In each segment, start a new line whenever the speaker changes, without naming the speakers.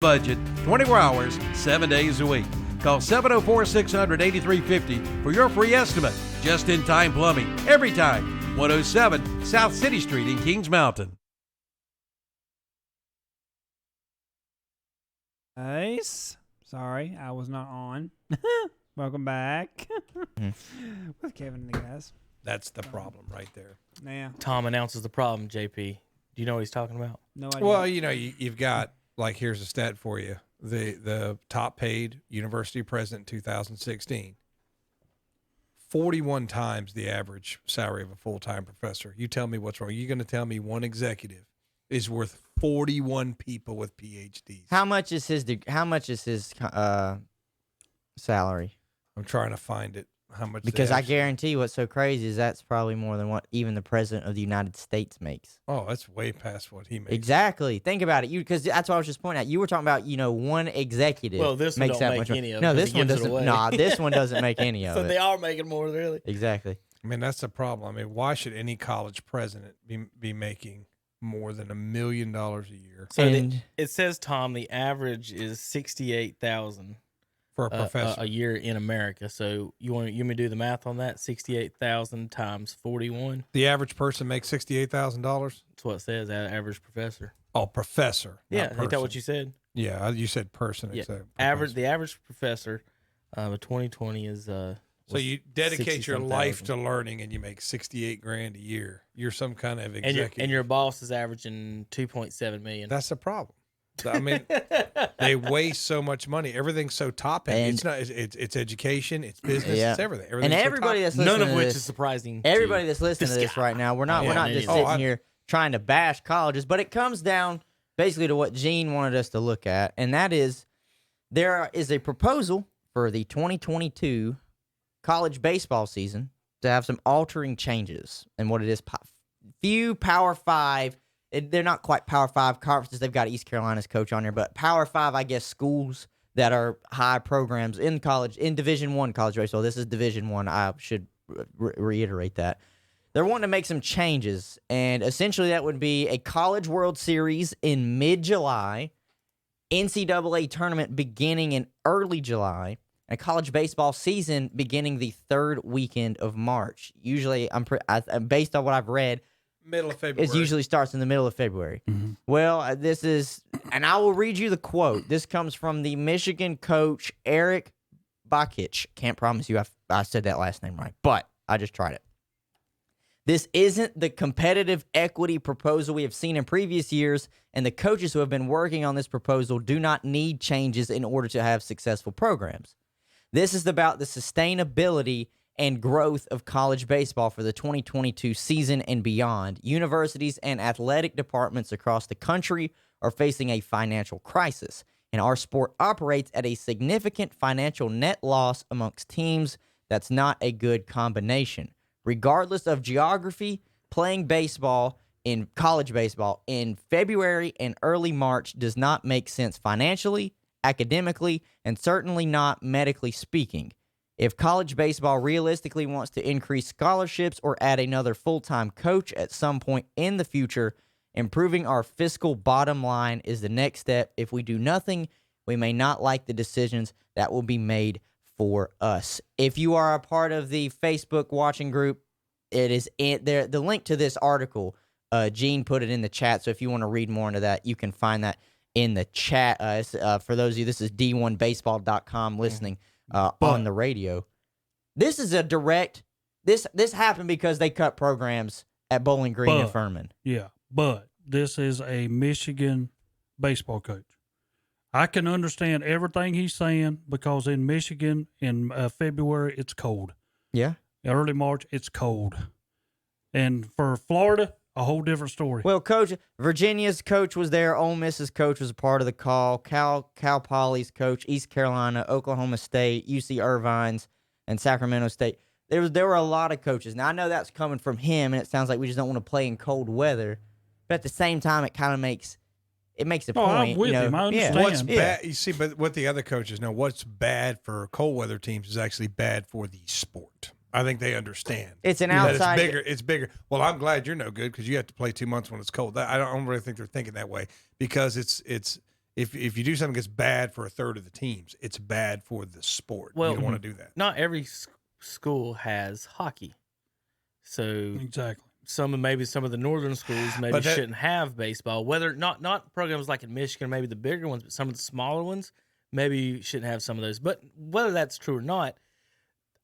budget, 24 hours, 7 days a week. Call 704-600-8350 for your free estimate. Just-in-time plumbing, every time. 107 South City Street in Kings Mountain.
Nice. Sorry, I was not on. Welcome back. With Kevin and the guys.
That's the problem right there.
Yeah.
Tom announces the problem, JP. Do you know what he's talking about?
No idea.
Well, you've got, like, here's a stat for you. The top paid university president in 2016, 41 times the average salary of a full-time professor. You tell me what's wrong. You're going to tell me one executive is worth 41 people with PhDs.
How much is his salary?
I'm trying to find it. How much?
Because I guarantee what's so crazy is that's probably more than what even the president of the United States makes.
Oh, that's way past what he makes.
Exactly. Think about it. Because that's what I was just pointing out. You were talking about, one executive.
Well, this one
makes
don't
that
make
much
any of it.
No,
'cause
this
he
one
gives it
doesn't.
away.
Nah, this one doesn't make any of
So
it.
they are making more, really.
Exactly.
I mean, that's the problem. I mean, why should any college president be making more than $1 million a year
So it says, Tom, the average is $68,000
for a professor?
a year in America. So you want me to do the math on that? 68,000 times 41.
The average person makes $68,000.
That's what it says. Average professor.
Oh, professor.
Yeah,
not
ain't that
person.
what you said?
Yeah, you said person.
Yeah.
Except
The average professor of 2020 is.
So you dedicate your
60-some
life
thousand.
to learning, and you make $68,000 a year. You're some kind of executive.
And your boss is averaging $2.7 million.
That's the problem. I mean, they waste so much money. Everything's so top end. It's not. It's education. It's business.
Yeah.
It's everything.
And everybody that's listening
None of
to
which
this,
is surprising.
everybody that's listening to this
guy.
right now, we're not just
Oh,
sitting here trying to bash colleges, but it comes down basically to what Gene wanted us to look at, and that is there is a proposal for the 2022 college baseball season to have some altering changes. And what it is, few Power 5, they're not quite Power 5 conferences. They've got East Carolina's coach on there, but Power 5, I guess, schools that are high programs in college, in Division I college baseball. This is Division I. I should reiterate that. They're wanting to make some changes, and essentially that would be a College World Series in mid-July, NCAA tournament beginning in early July, and a college baseball season beginning the third weekend of March. Usually, based on what I've read,
middle of February.
it usually starts in the middle of February.
Mm-hmm.
Well, this is, and I will read you the quote. This comes from the Michigan coach, Eric Bakich. Can't promise you I said that last name right, but I just tried it. This isn't the competitive equity proposal we have seen in previous years, and the coaches who have been working on this proposal do not need changes in order to have successful programs. This is about the sustainability and growth of college baseball for the 2022 season and beyond. Universities and athletic departments across the country are facing a financial crisis, and our sport operates at a significant financial net loss amongst teams. That's not a good combination. Regardless of geography, playing baseball in college baseball in February and early March does not make sense financially, academically, and certainly not medically speaking. If college baseball realistically wants to increase scholarships or add another full-time coach at some point in the future, improving our fiscal bottom line is the next step. If we do nothing, we may not like the decisions that will be made for us. If you are a part of the Facebook watching group, it is in there. The link to this article, Gene put it in the chat, so if you want to read more into that, you can find that in the chat. For those of you, this is d1baseball.com listening on the radio. This is a direct, this happened because they cut programs at Bowling Green and Furman.
Yeah, but this is a Michigan baseball coach. I can understand everything he's saying because in Michigan in February, it's cold.
Yeah.
Early March, it's cold. And for Florida, a whole different story.
Well, Virginia's coach was there. Ole Miss's coach was a part of the call. Cal Poly's coach, East Carolina, Oklahoma State, UC Irvine's, and Sacramento State. There were a lot of coaches. Now, I know that's coming from him, and it sounds like we just don't want to play in cold weather. But at the same time, it kind of makes a point.
I'm with him. I understand.
What's bad? You see, but what the other coaches know, what's bad for cold weather teams is actually bad for the sport. I think they understand.
It's an
that
outside.
It's bigger. Well, I'm glad you're no good because you have to play 2 months when it's cold. I don't really think they're thinking that way because it's if you do something that's bad for a third of the teams, it's bad for the sport.
Well,
you don't want to do that.
Not every school has hockey, so
Exactly.
maybe some of the northern schools maybe shouldn't have baseball. Whether not programs like in Michigan, maybe the bigger ones, but some of the smaller ones maybe shouldn't have some of those. But whether that's true or not,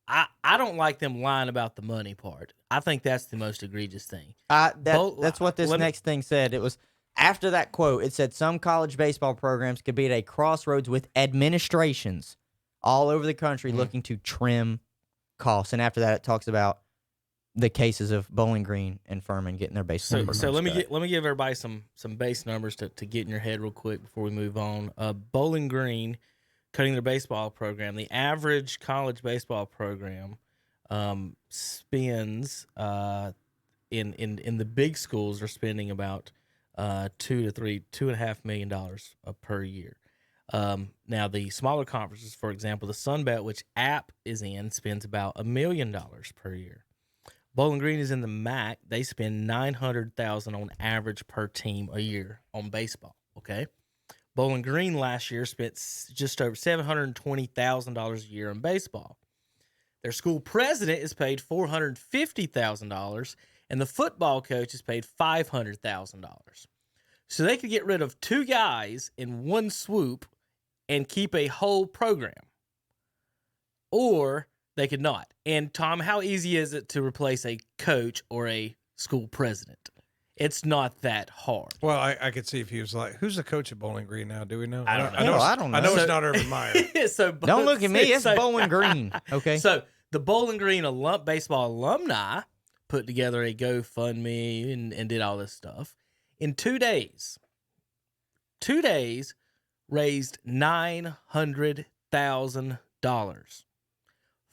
I don't like them lying about the money part. I think that's the most egregious thing.
That's what this next thing said. It was after that quote. It said some college baseball programs could be at a crossroads with administrations all over the country looking to trim costs. And after that, it talks about the cases of Bowling Green and Furman getting their baseball programs
So let me
cut.
let me give everybody some base numbers to get in your head real quick before we move on. Bowling Green cutting their baseball program. The average college baseball program spends in the big schools are spending about $2.5 million per year. Now the smaller conferences, for example, the Sun Belt, which App is in, spends about $1 million per year. Bowling Green is in the MAC. They spend $900,000 on average per team a year on baseball. Okay, Bowling Green last year spent just over $720,000 a year on baseball. Their school president is paid $450,000, and the football coach is paid $500,000. So they could get rid of two guys in one swoop and keep a whole program, or they could not. And Tom, how easy is it to replace a coach or a school president? It's not that hard.
Well, I could see if he was like, who's the coach at Bowling Green now? Do we know?
I don't know.
I don't know.
I know
So-
it's not Urban Meyer.
Don't look at me. It's Bowling Green. Okay.
So the Bowling Green baseball alumni put together a GoFundMe and did all this stuff. In 2 days, raised $900,000.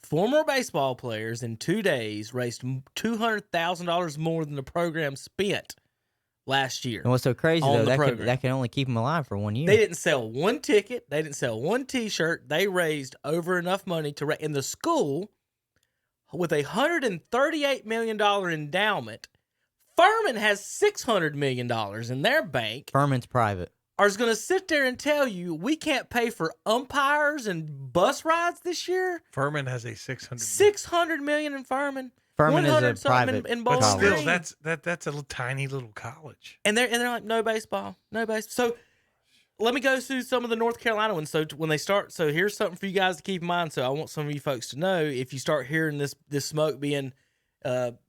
Former baseball players in 2 days raised $200,000 more than the program spent last year.
And what's so crazy
on
though,
the program.
that can only keep them alive for 1 year.
They didn't sell one ticket. They didn't sell one T-shirt. They raised over enough money to in the school with a $138 million endowment. Furman has $600 million in their bank.
Furman's private.
Are going to sit there and tell you we can't pay for umpires and bus rides this year.
Furman has a
$600 million in Furman.
Furman is
100
a
something
private
in
But
Bowling
still,
Green.
that's a little tiny little college.
And they're like, no baseball. So let me go through some of the North Carolina ones. So when they start, so here's something for you guys to keep in mind. So I want some of you folks to know, if you start hearing this smoke being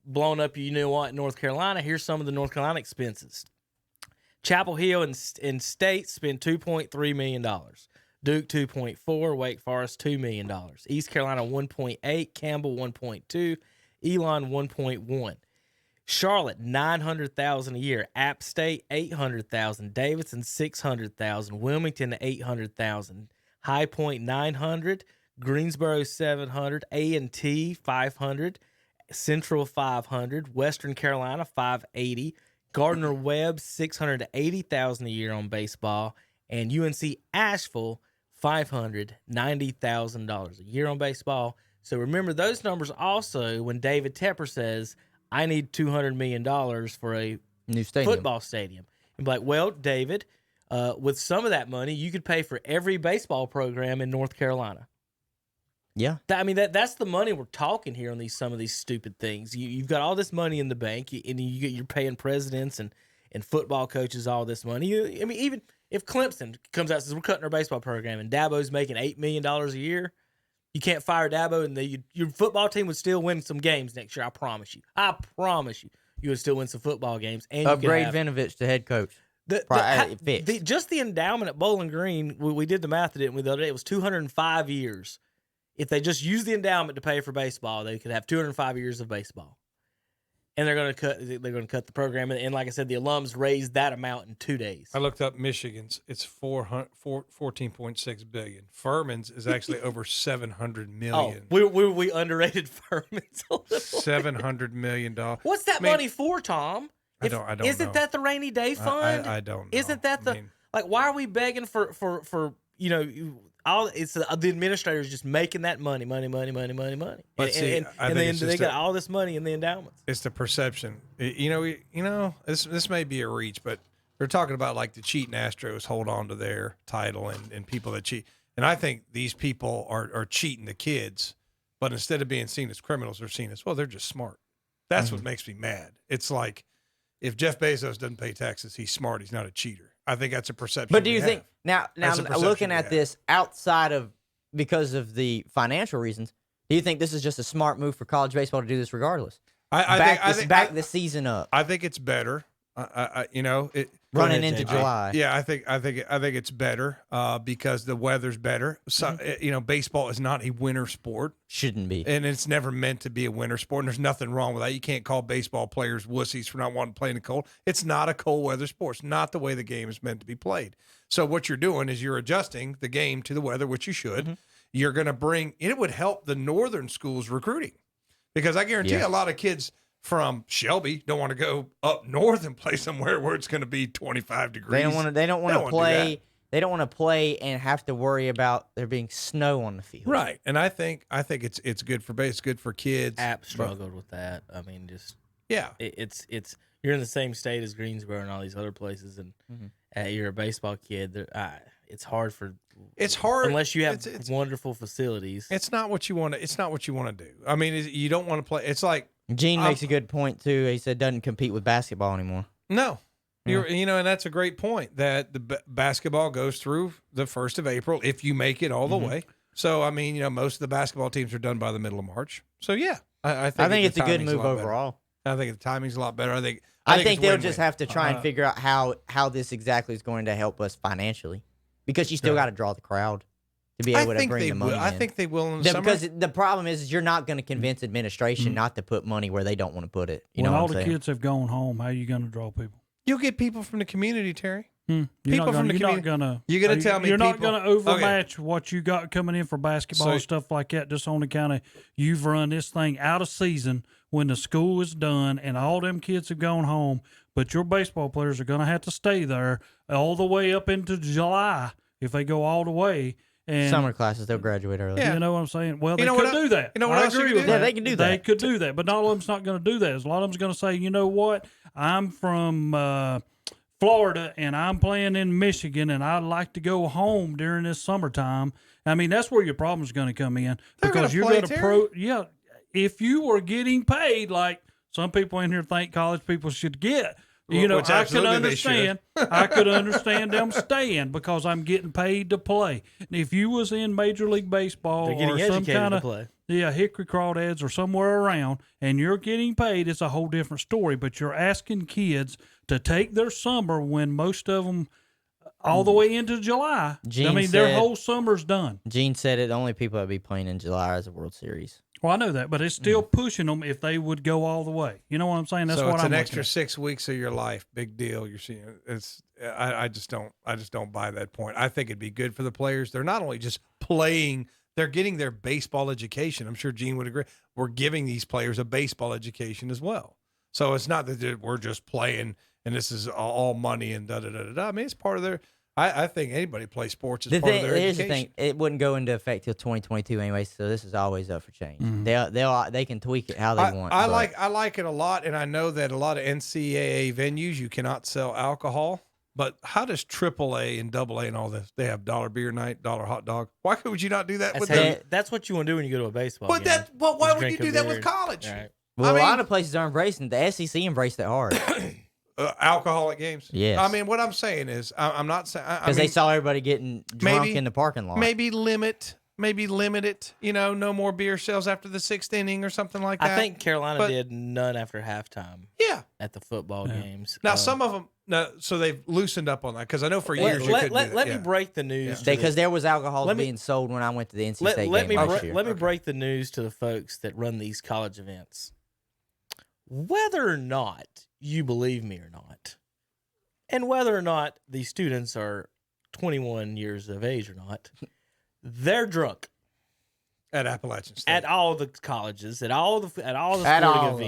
blown up, you know what, in North Carolina, here's some of the North Carolina expenses. Chapel Hill and State spend $2.3 million. Duke 2.4, Wake Forest $2 million. East Carolina 1.8, Campbell 1.2, Elon 1.1. Charlotte $900,000 a year. App State $800,000. Davidson $600,000. Wilmington $800,000. High Point $900,000. Greensboro $700,000. A&T $500,000. Central $500,000. Western Carolina $580,000. Gardner Webb $680,000 a year on baseball, and UNC Asheville $590,000 a year on baseball. So remember those numbers also when David Tepper says, I need $200 million for a
New stadium.
football stadium. And be like, well, David, with some of that money, you could pay for every baseball program in North Carolina.
Yeah.
That's the money we're talking here on some of these stupid things. You've got all this money in the bank, and you're paying presidents and football coaches all this money. Even if Clemson comes out and says we're cutting our baseball program, and Dabo's making $8 million a year, you can't fire Dabo, and your football team would still win some games next year. I promise you. You would still win some football games. And
Upgrade Vinovich to head coach.
Just the endowment at Bowling Green, we did the math, didn't we, the other day? It was 205 years. If they just use the endowment to pay for baseball, they could have 205 years of baseball. And they're going to cut the program. And like I said, the alums raised that amount in 2 days.
I looked up Michigan's. It's $14.6 billion. Furman's is actually over $700 million.
We underrated Furman's a little.
$700 million.
What's that money for, Tom?
I don't know.
Isn't that the rainy day fund?
I don't know.
Isn't that why are we begging for all? It's the administrators just making that money.
But see,
and
I think
then
it's
they
just
got all this money in the endowments.
It's the perception. This may be a reach, but They're talking about like the cheating Astros hold on to their title and people that cheat. And I think these people are cheating the kids, but instead of being seen as criminals, they're seen as, well, they're just smart. That's what makes me mad. It's like if Jeff Bezos doesn't pay taxes, he's smart. He's not a cheater. I think that's a perception.
But do you
we
think
have.
now looking at this outside of because of the financial reasons, do you think this is just a smart move for college baseball to do this regardless? I think back the season up.
I think it's better.
Running into July.
Yeah, I think it's better because the weather's better. So baseball is not a winter sport.
Shouldn't be,
and it's never meant to be a winter sport. And there's nothing wrong with that. You can't call baseball players wussies for not wanting to play in the cold. It's not a cold weather sport. It's not the way the game is meant to be played. So what you're doing is you're adjusting the game to the weather, which you should. You're going to bring. It would help the northern schools recruiting because I guarantee you a lot of kids from Shelby don't want to go up north and play somewhere where it's going to be 25 degrees.
They don't want to play. They don't want to play and have to worry about there being snow on the field.
Right, and I think it's good for it's good for kids.
App struggled with that. I mean, just
yeah,
it's you're in the same state as Greensboro and all these other places, and you're a baseball kid. It's hard for.
It's hard
unless you have wonderful facilities.
It's not what you want to. It's not what you want to do. I mean, you don't want to play. It's like.
Gene makes a good point too. He said doesn't compete with basketball anymore.
No, and that's a great point. That the basketball goes through the 1st of April if you make it all the way. So I mean, most of the basketball teams are done by the middle of March. So yeah, I think
it's a good move overall.
I think the timing's a lot better.
I think they'll just have to try and figure out how this exactly is going to help us financially, because you still got to draw the crowd to be able to bring the money in.
I think they will in the summer.
Because the problem is you're not going to convince administration not to put money where they don't want to put it. You know
all
what I'm
the
saying?
kids have gone home, how are you going to draw people?
You'll get people from the community, Terry.
You're not going to overmatch what you got coming in for basketball and stuff like that, just on the kind of you've run this thing out of season when the school is done and all them kids have gone home, but your baseball players are going to have to stay there all the way up into July if they go all the way. And
summer classes, they'll graduate early.
You know what I'm saying? Well, they could do that.
You know what
I
else
agree
you
with
could do?
that.
Yeah, they can do that.
They could do that, but not all of them's not going to do that. A lot of them's going to say, you know what? I'm from Florida and I'm playing in Michigan and I'd like to go home during this summertime. I mean, that's where your problem's going to come in because you're going to if you were getting paid like some people in here think college people should get. I could understand. I could understand them staying because I'm getting paid to play. And if you was in Major League Baseball or some kind of Hickory Crawdads or somewhere around, and you're getting paid, it's a whole different story. But you're asking kids to take their summer when most of them all the way into July. Their whole summer's done.
Gene said it. The only people that be playing in July is the World Series.
Well, I know that, but it's still pushing them if they would go all the way. You know what I'm saying? That's
so
what
it's
I'm
an extra 6 weeks of your life. Big deal. You're seeing it's. I just don't buy that point. I think it'd be good for the players. They're not only just playing; they're getting their baseball education. I'm sure Gene would agree. We're giving these players a baseball education as well. So it's not that we're just playing and this is all money and da da da da. I mean, it's part of their. I think anybody plays sports as part of their education.
Here's the thing: it wouldn't go into effect till 2022 anyway, so this is always up for change. They can tweak it how they want.
I like it a lot, and I know that a lot of NCAA venues you cannot sell alcohol. But how does AAA and AA and all this? They have dollar beer night, dollar hot dog. Why would you not do that with them?
That's what you want to do when you go to a baseball game.
But why would you do that with college?
Right.
Well, a lot of places are embracing. The SEC embraced it hard.
Alcoholic games.
Yes.
I mean, what I'm saying is, I'm not saying
because they saw everybody getting drunk in the parking lot.
Maybe limit it. No more beer sales after the 6th inning or something like that.
I think Carolina did none after halftime.
Yeah.
At the football games.
Now some of them. No, so they've loosened up on that because I know for years you couldn't do that.
Let me break the news
because there was alcohol being sold when I went to the NC State game last year.
Let me break the news to the folks that run these college events. Whether or not you believe me or not, and whether or not the students are 21 years of age or not, they're drunk
at Appalachian State,
at all the colleges, at all the sporting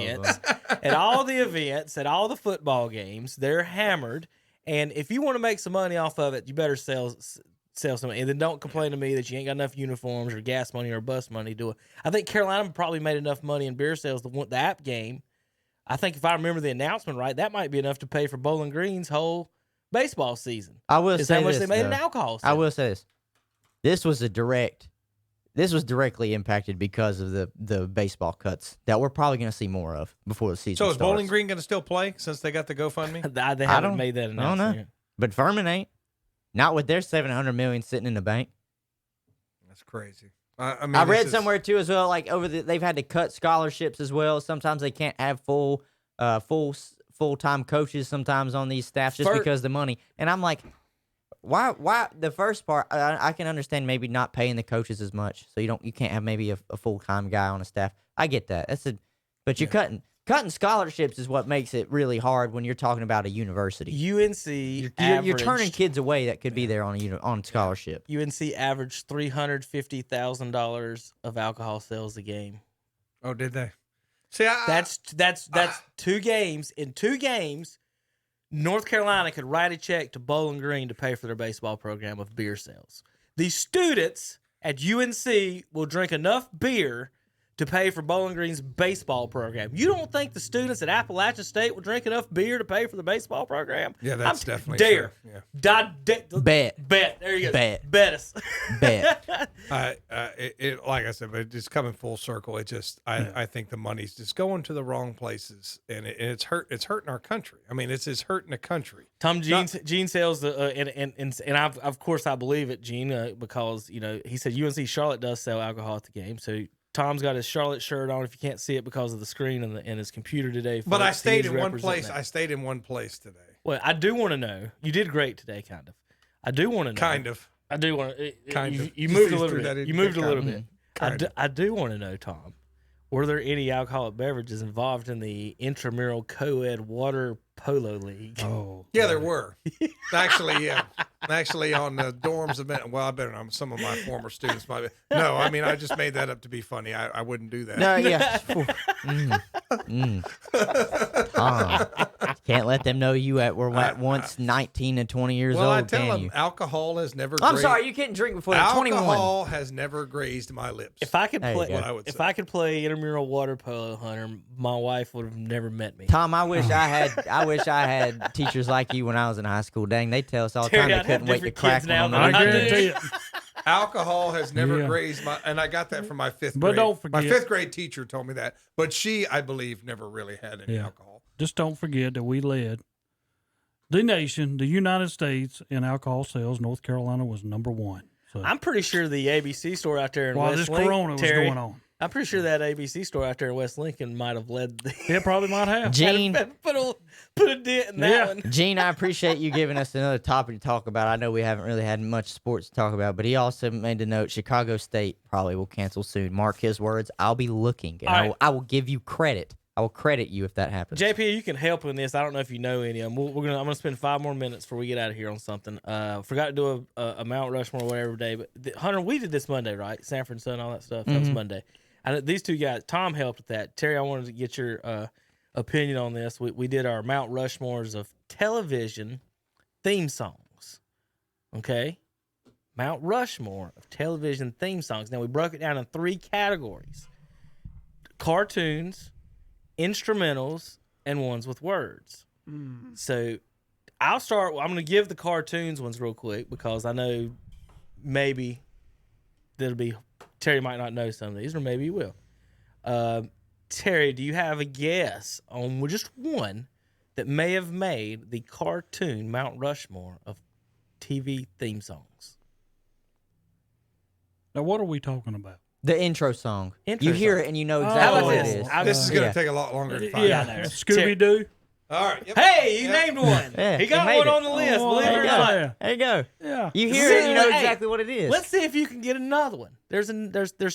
events, at all the events, at all the football games. They're hammered, and if you want to make some money off of it, you better sell some, and then don't complain to me that you ain't got enough uniforms or gas money or bus money to do it. I think Carolina probably made enough money in beer sales the app game. I think if I remember the announcement right, that might be enough to pay for Bowling Green's whole baseball season.
I will
Is
say
how much
this,
they made in
though.
alcohol.
I
sales.
will say this. This was directly impacted because of the baseball cuts that we're probably going to see more of before the season
So is
starts.
Bowling Green going to still play since they got the GoFundMe?
They
I
haven't
don't-
made that
I don't
announcement
know.
yet.
But Furman ain't. Not with their $700 million sitting in the bank.
That's crazy. I mean,
I
this
read
is-
somewhere too as well. Like they've had to cut scholarships as well. Sometimes they can't have full-time coaches sometimes on these staffs just because of the money. And I'm like, why? The first part I can understand maybe not paying the coaches as much, so you can't have maybe a full-time guy on a staff. I get that. But you're cutting scholarships is what makes it really hard when you're talking about a university.
UNC
You're turning kids away that could be there on scholarship.
UNC averaged $350,000 of alcohol sales a game.
Oh, did they? See,
That's 2 games. In 2 games, North Carolina could write a check to Bowling Green to pay for their baseball program of beer sales. The students at UNC will drink enough beer to pay for Bowling Green's baseball program. You don't think the students at Appalachian State will drink enough beer to pay for the baseball program?
Yeah, that's definitely
dare.
true. Yeah.
Bet.
There you go.
Bet.
us.
Bet.
Like I said, but it's coming full circle. It just, I think the money's just going to the wrong places, and it's hurting our country. I mean, it's hurting the country.
Tom Gene says, and I've, of course I believe it, Gene, because he said UNC Charlotte does sell alcohol at the game. So Tom's got his Charlotte shirt on. If you can't see it because of the screen and his computer today,
But I
folks,
stayed
he's
in one
representing
place.
that.
I stayed in one place today.
Well, I do want to know. You did great today, kind of. I do want to know.
Kind of.
I do want to.
Kind of.
You
Just
moved a
these
little
threw that
bit.
in.
You moved a
Kind
little
of.
bit.
Kind of.
I do want to know, Tom. Were there any alcoholic beverages involved in the intramural co-ed water polo league?
Oh,
Yeah, there were. Actually, yeah. Actually, on the dorms, I better not. Some of my former students might be. No, I mean, I just made that up to be funny. I wouldn't do that.
No, yeah. Tom, can't let them know you were once 19 and 20 years
Well,
old,
I tell
can
them
you?
alcohol has never.
I'm sorry, you couldn't drink before you're 21.
Alcohol has never grazed my lips.
If I could
There you
play,
go.
What I would
if
say.
I could play intramural water polo, Hunter, my wife would have never met me.
Tom, I wish I had teachers like you when I was in high school. Dang, they tell us all the
Terry,
time they
I'd have
couldn't wait to
different
crack
kids
one
now
on
than
the
I
I
weekend.
do.
guarantee it.
Alcohol has never
Yeah.
grazed my, and I got that from my fifth
But
grade.
don't
My
forget-
fifth grade teacher told me that, but she, I believe, never really had any
Yeah.
alcohol.
Just don't forget that we led the nation, the United States, in alcohol sales. North Carolina was number 1. So
I'm pretty sure the ABC store out there in
while
West
this
Lincoln,
Corona was
Terry,
going on,
I'm pretty sure that ABC store out there in West Lincoln might have led the
it probably might have.
Gene,
put a dent in that
Yeah.
one.
Gene, I appreciate you giving us another topic to talk about. I know we haven't really had much sports to talk about, but he also made the note Chicago State probably will cancel soon. Mark his words. I'll be looking, and
All right.
I will give you credit. I will credit you if that happens.
JP, you can help in this. I don't know if you know any of them. I'm gonna spend 5 more minutes before we get out of here on something. Forgot to do a Mount Rushmore or whatever day, but Hunter, we did this Monday, right? Sanford and Son, all that stuff. That was Monday. And these two guys, Tom helped with that. Terry, I wanted to get your opinion on this. We did our Mount Rushmores of television theme songs. Okay, Mount Rushmore of television theme songs. Now we broke it down in 3 categories: cartoons, instrumentals, and ones with words. So I'll start. I'm going to give the cartoons ones real quick because I know maybe that'll be Terry might not know some of these, or maybe he will. Terry, do you have a guess on just one that may have made the cartoon Mount Rushmore of TV theme songs?
Now, what are we talking about?
The intro song.
Intro
You hear
song.
it and you know
Oh,
exactly
How
what
about
it
this?
is.
This is going to
Yeah.
take a lot longer to find
Yeah,
out.
Scooby Doo.
All right. Yep.
Hey, he
Yep.
named one.
Yeah,
He
he
got
made
one
it.
on the list.
Oh,
believe it
There
or
you
not.
go. There you go.
Yeah.
You hear it and you know
Hey,
exactly what it is.
Let's see if you can get another one. There's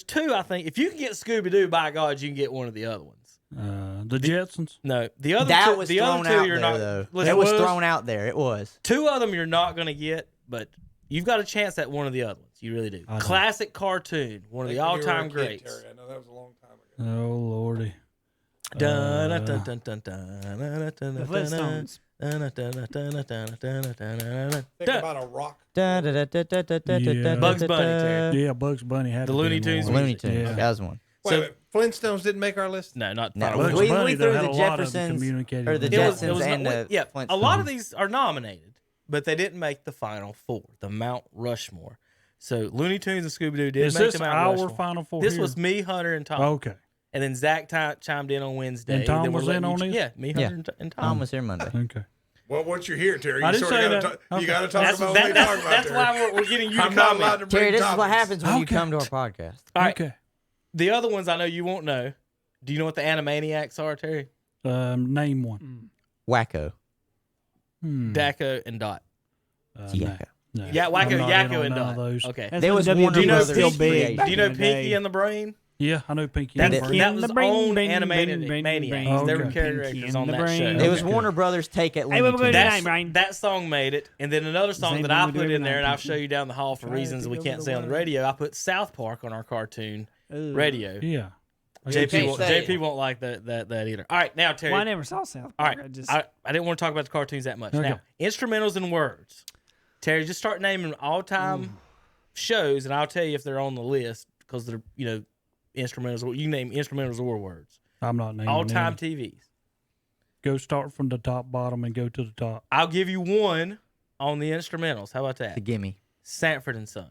2, I think. If you can get Scooby Doo, by God, you can get one of the other ones.
The Jetsons.
No, the other
that
two,
was
the
thrown
other 2
out
you're
there,
not.
though.
Listen,
It was thrown out there. It was.
2 of them you're not going to get, but you've got a chance at one of the other ones. You really do.
I do.
Classic cartoon, one of the
When you were a
all-time
kid,
greats.
Terry, I know that was a long time ago.
Oh, Lordy.
Dun, dun, dun, dun, dun, dun, dun, dun,
The
dun,
Flintstones.
dun, dun, dun, dun, dun, dun, dun, dun.
Think about a rock.
Da, da, da, da, da, da, da,
Yeah.
da,
Bugs
da,
Bunny,
da.
Terry.
Yeah, Bugs Bunny had
The
to be
Looney
in
Tunes
one.
Looney Tunes.
Yeah.
That was one.
Wait, a minute. Flintstones didn't make our list?
No, not
No,
Bugs
we
Bunny,
threw
though, had
the
a lot of them
Jeffersons
communicated
or the
with
It
each
was,
Jetsons
other.
it was
and
not,
the
yeah. A lot of these are nominated, but they didn't make the Final Four, the Mount Rushmore. So Looney Tunes and Scooby-Doo did
Is
make
this
the Mount
our
Rushmore.
Final Four
This
here?
was me, Hunter, and Tom.
Okay.
And then Zach chimed in on Wednesday.
And Tom
Then we're
was in
letting
on
you-
it?
Yeah, me, Hunter, and Tom.
Tom was here Monday.
Okay.
Well, once you're here, Terry,
I
you
didn't
sort
say
of
that.
got to
Okay.
you got to talk
That's,
about
that,
what they
that's,
talk about.
that's
Terry.
why we're getting you to
I'm not allowed
comment.
to bring
Terry, this is what
topics.
happens when you
Okay.
come to our podcast.
All right.
Okay.
The other ones I know you won't know. Do you know what the Animaniacs are, Terry?
Name one.
Wacko.
Daco and Dot.
Yakko.
No.
Yeah,
I'm
Wacko,
not in
Yakko,
on
and
none
Dot.
of those.
Okay.
That's
There
when
was
WB
Warner
Do you know
was
Brothers
still
Pinky?
big. back
Do you know
in the day.
Pinky and the Brain?
Yeah, I know Pinky.
That,
and the Brain.
that was
the Brain,
owned
Brain,
animated
Brain,
maniacs.
Brain,
They were
Brain,
characters
Pinky
on
and the
that
Brain.
show.
It was
Okay.
Warner Brothers take it.
Hey, we're going to
That's-
tonight, Brian.
that song made it, and then another song
Same
that
thing
I
we do
put
every
in there,
night,
and I'll
Pinky.
show you down the hall for
Try
reasons
to
we
go
can't
to
say on the
work.
radio. I put South Park on our cartoon radio.
Yeah.
JP won't,
say it.
JP won't like that either. All right, now Terry.
Well, I never saw South
All
Park.
right,
I just,
I didn't want to talk about the cartoons that much.
Okay.
Now, instrumentals and words. Terry, just start naming all-time shows, and I'll tell you if they're on the list because they're instrumentals. You can name instrumentals or words.
I'm not naming
All-time
any.
TVs.
Go start from the top, bottom, and go to the top.
I'll give you one on the instrumentals. How about
The
that?
gimme.
Sanford and Son.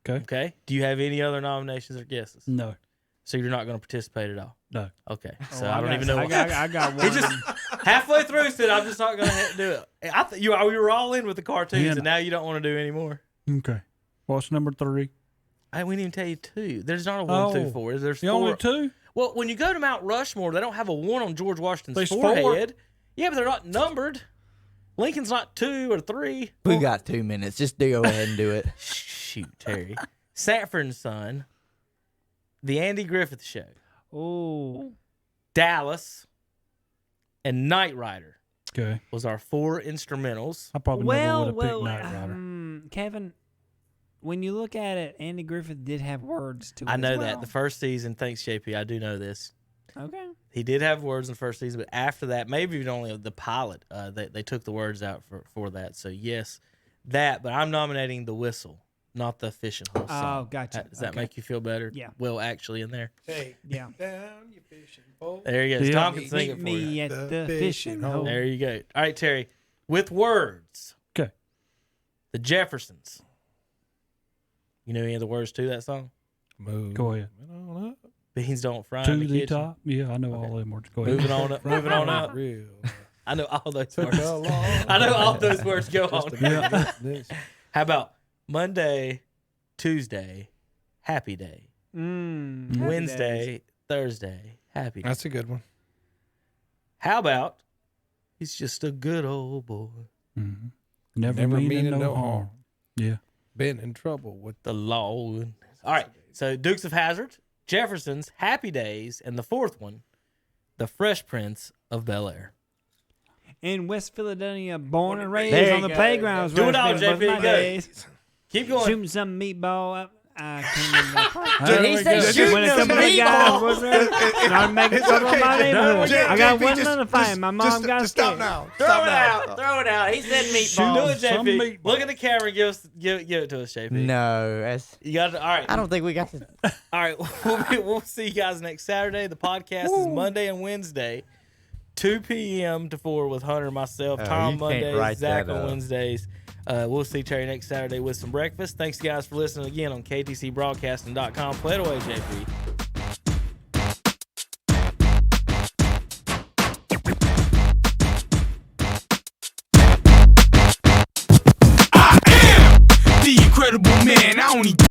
Okay.
Okay. Do you have any other nominations or guesses?
No.
So you're not going to participate at all.
No.
Okay. So
Oh,
I don't even know.
I
what-
got one.
He just halfway through said, "I'm just not going to do it." I thought you were all in with the cartoons,
Yeah.
and now you don't want to do any more.
Okay. What's number 3?
We didn't even tell you two. There's not a 1 through
Oh.
4. There's
The
4.
only 2?
Well, when you go to Mount Rushmore, they don't have a 1 on George Washington's
There's 4.
forehead. Yeah, but they're not numbered. Lincoln's not 2 or 3.
We got 2 minutes. Just go ahead and do it.
Shoot, Terry. Sanford and Son, The Andy Griffith Show,
Oh,
Dallas, and Knight Rider
Okay.
was our 4 instrumentals.
I probably never would have picked Knight Rider.
Kevin, when you look at it, Andy Griffith did have words to it.
I know
as
that.
well.
The first season, thanks, JP, I do know this.
Okay.
He did have words in the first season, but after that, maybe even only the pilot, they took the words out for that. So, yes, that. But I'm nominating The Whistle, not the Fishing Hole song.
Oh, gotcha.
Does that
Okay.
make you feel better?
Yeah.
Well, actually, in there.
Take
Yeah.
down your fishing pole.
There you go.
Yeah.
Tom can sing it
Meet
for you.
me at the fishing hole.
There you go. All right, Terry. With words,
Okay.
The Jeffersons. You know any of the words to that song?
Move.
Go ahead.
Beans don't fry
To
in
the
the kitchen.
top. Yeah, I know all them words. Go ahead.
Moving on up. Moving on up.
Real.
I know all those
Took
words.
a long
I know all those words go on.
Yeah.
How about Monday, Tuesday, Happy Day,
Happy
Wednesday,
days.
Thursday, Happy Day?
That's a good one.
How about He's just a good old boy,
Mhm. Never,
Never
meaning
meaning
no
no
harm.
harm.
Yeah.
Been in trouble with
the law. All right, so Dukes of Hazzard, Jeffersons, Happy Days, and the fourth one, The Fresh Prince of Bel-Air.
In West Philadelphia, born and raised
There
on
you
the
go.
playgrounds.
Do it all,
where I spent
JP,
most of my
go.
days.
Keep going.
Shooting some meatball up. I can't remember that part.
Did he say
Just-
shooting
When a
some
couple of guys
meatballs?
was there, and I'm making trouble in my neighborhood. I got one little fight. My mom got
just stop
scared.
now.
Throw
Stop
it
now.
out. Throw it out. He said
Do
meatballs.
it,
some
JP.
meatball.
Look at the camera and give it to us, JP.
No, that's,
You got it. All right.
I don't think we got to.
All right, we'll see you guys next Saturday. The podcast is Monday and Wednesday, 2 p.m. to 4 with Hunter and myself.
Oh,
Tom
you can't
Mondays,
write
Zach
that
on
up.
Wednesdays. We'll see Terry next Saturday with some breakfast. Thanks, guys, for listening again on ktcbroadcasting.com. Play it away, JP.
The incredible man, I only